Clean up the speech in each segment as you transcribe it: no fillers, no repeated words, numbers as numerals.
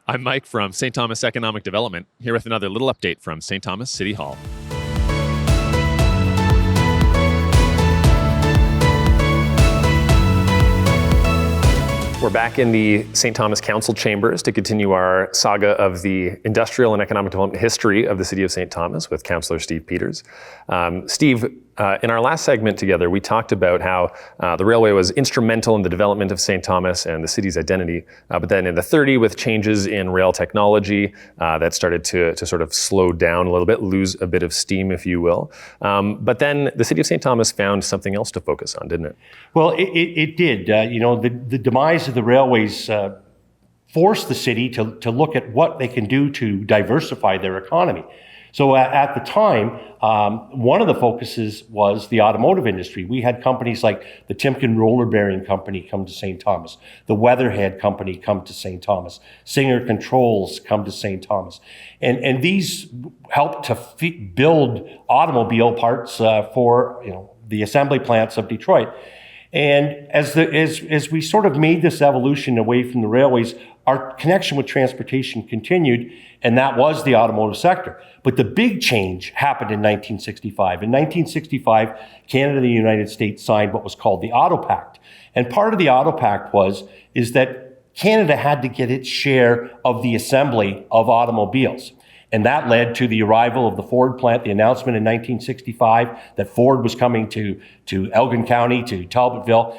I'm Mike from St. Thomas Economic Development, here with another little update from St. Thomas City Hall. We're back in the St. Thomas Council chambers to continue our saga of the industrial and economic development history of the city of St. Thomas with Councillor Steve Peters. Steve, in our last segment together, we talked about how the railway was instrumental in the development of St. Thomas and the city's identity. But then in the 30s, with changes in rail technology, that started to sort of slow down a little bit, lose a bit of steam, if you will. But then the city of St. Thomas found something else to focus on, didn't it? Well, it did. The demise of the railways forced the city to look at what they can do to diversify their economy. So at the time, one of the focuses was the automotive industry. We had companies like the Timken Roller Bearing company come to St. Thomas, the Weatherhead company come to St. Thomas, Singer Controls come to St. Thomas. And these helped to build automobile parts for the assembly plants of Detroit. And as we sort of made this evolution away from the railways, our connection with transportation continued, and that was the automotive sector. But the big change happened in 1965. In 1965, Canada and the United States signed what was called the Auto Pact. And part of the Auto Pact is that Canada had to get its share of the assembly of automobiles. And that led to the arrival of the Ford plant, the announcement in 1965 that Ford was coming to Elgin County, to Talbotville.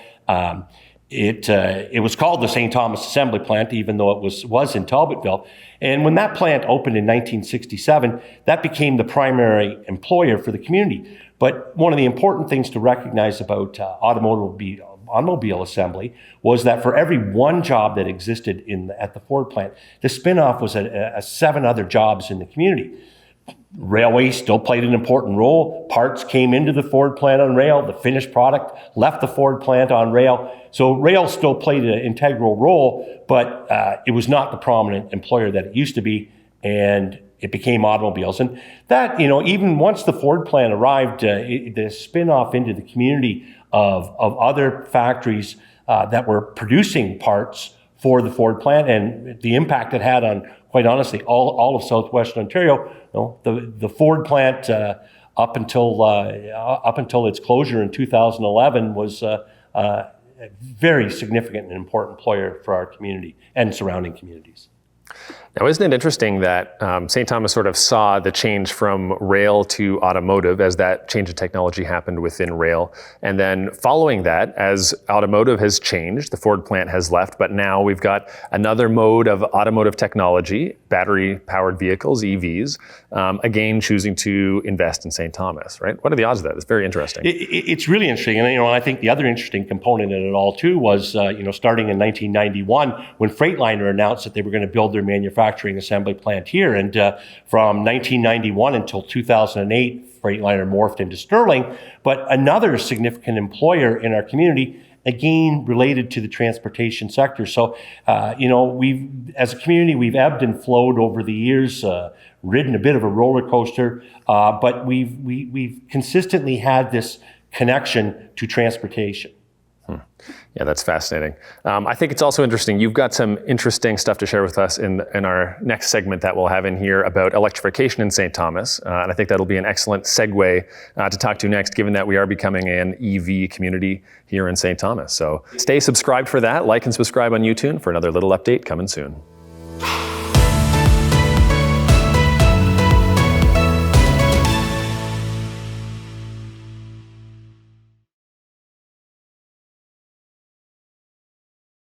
It was called the St. Thomas Assembly Plant, even though it was in Talbotville. And when that plant opened in 1967, that became the primary employer for the community. But one of the important things to recognize about automobile assembly was that for every one job that existed at the Ford plant, the spinoff was 7 other jobs in the community. Railway still played an important role. Parts came into the Ford plant on rail. The finished product left the Ford plant on rail. So rail still played an integral role, but it was not the prominent employer that it used to be, and it became automobiles. And that, even once the Ford plant arrived, the spin-off into the community of other factories that were producing parts for the Ford plant, and the impact it had on, quite honestly, all of southwestern Ontario. The Ford plant up until its closure in 2011 was a very significant and important employer for our community and surrounding communities. Now, isn't it interesting that St. Thomas sort of saw the change from rail to automotive as that change of technology happened within rail? And then following that, as automotive has changed, the Ford plant has left, but now we've got another mode of automotive technology, battery-powered vehicles, EVs, again, choosing to invest in St. Thomas, right? What are the odds of that? It's very interesting. It's really interesting. And, I think the other interesting component in it all, too, was, starting in 1991, when Freightliner announced that they were going to build their manufacturing assembly plant here. And from 1991 until 2008, Freightliner morphed into Sterling. But another significant employer in our community, again, related to the transportation sector. So, as a community, we've ebbed and flowed over the years, ridden a bit of a roller coaster, but we've consistently had this connection to transportation. Yeah, that's fascinating. I think it's also interesting. You've got some interesting stuff to share with us in our next segment that we'll have in here about electrification in St. Thomas. And I think that'll be an excellent segue to talk to next, given that we are becoming an EV community here in St. Thomas. So stay subscribed for that. Like and subscribe on YouTube for another little update coming soon.